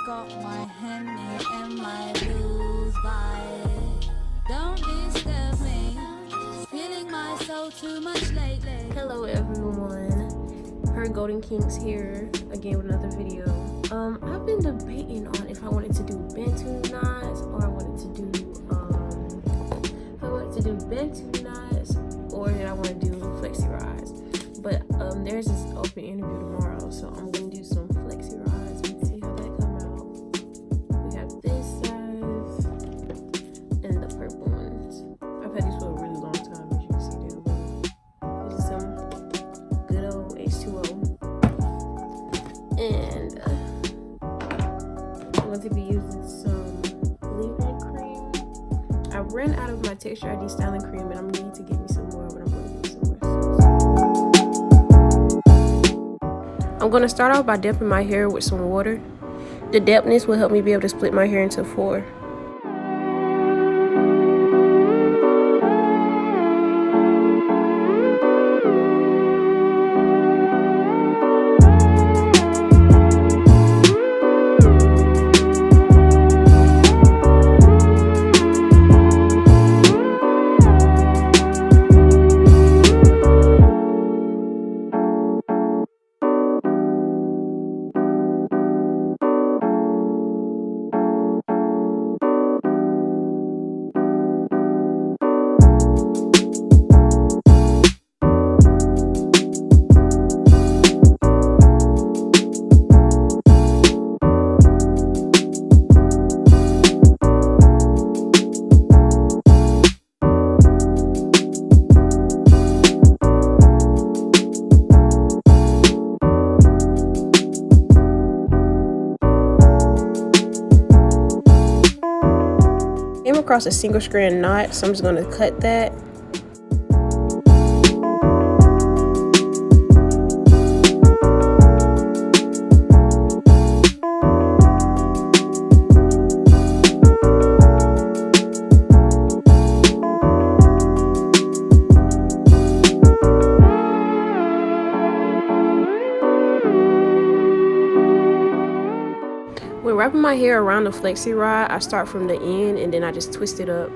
Got my Henny and my blues by it. Don't disturb me. Feeling my soul too much lately. Hello everyone, her Golden Kinks here again with another video. I've been debating on if I wanted to do Bantu knots or Bantu knots or did I want to do Flexi rides. But there's this open interview tomorrow, so I'm gonna do some Flexi rides and see how that come out. We have this size and the purple ones. I've had these for a really long time, as you can see down below. This is some good old H2O, and I'm going to be using some leave-in cream. I ran out of my Texture ID styling cream, and I'm going to need to get me some more, but I'm going to get some more. I'm going to start off by damping my hair with some water. The dampness will help me be able to split my hair into 4. Came across a single strand knot, so I'm just going to cut that. When wrapping my hair around the Flexi rod, I start from the end and then I just twist it up.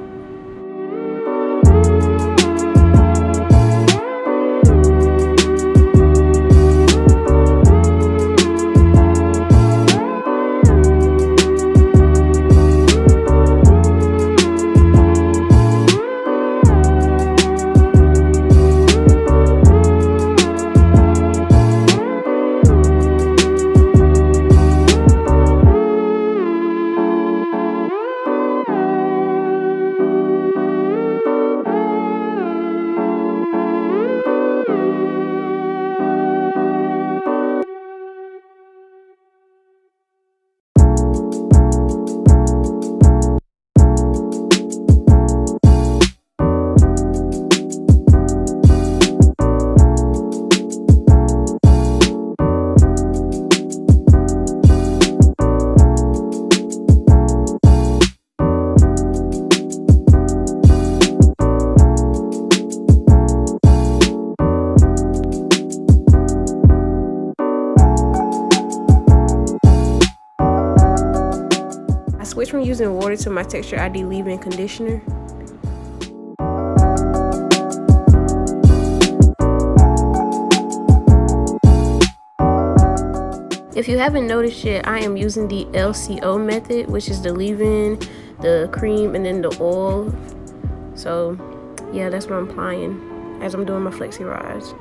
Switch from using water to my Texture ID leave-in conditioner. If you haven't noticed yet, I am using the LCO method, which is the leave-in, the cream, and then the oil. So yeah, that's what I'm applying as I'm doing my Flexi rides.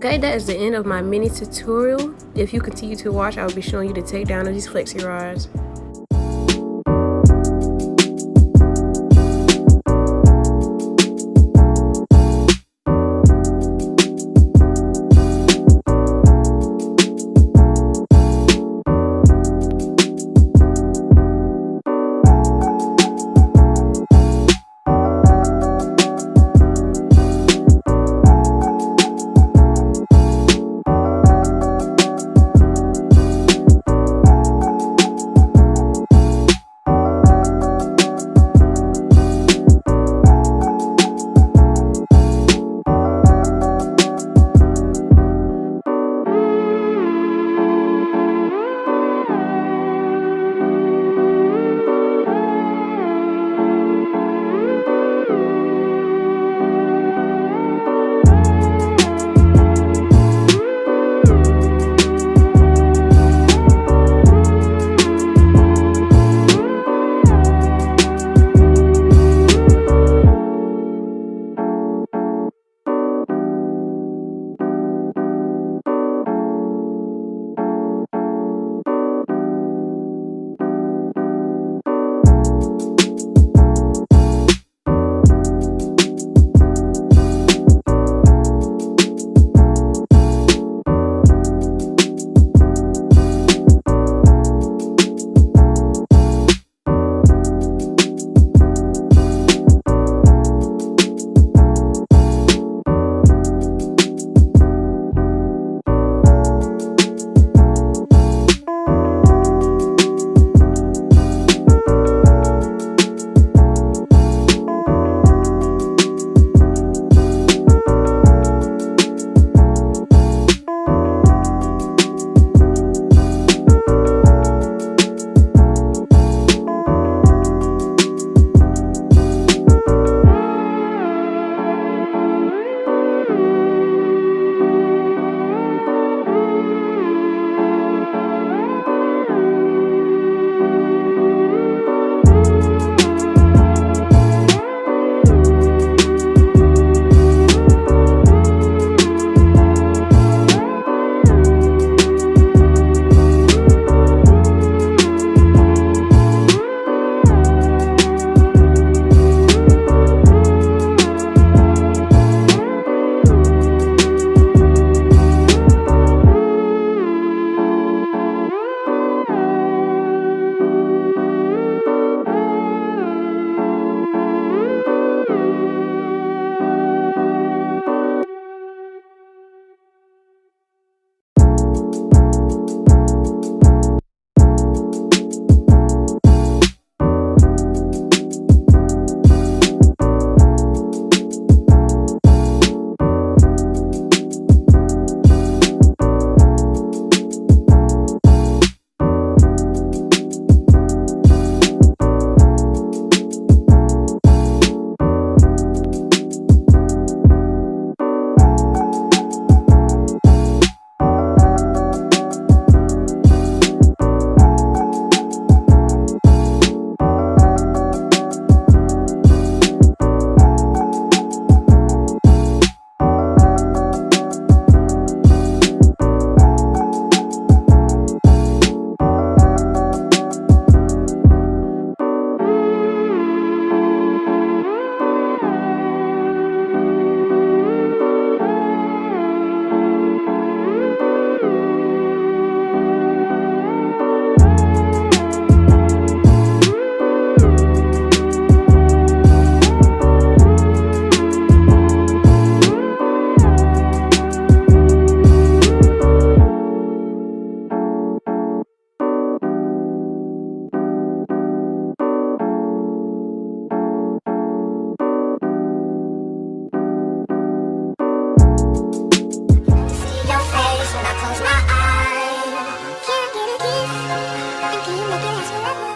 Okay, that is the end of my mini tutorial. If you continue to watch, I will be showing you the takedown of these flexi rods.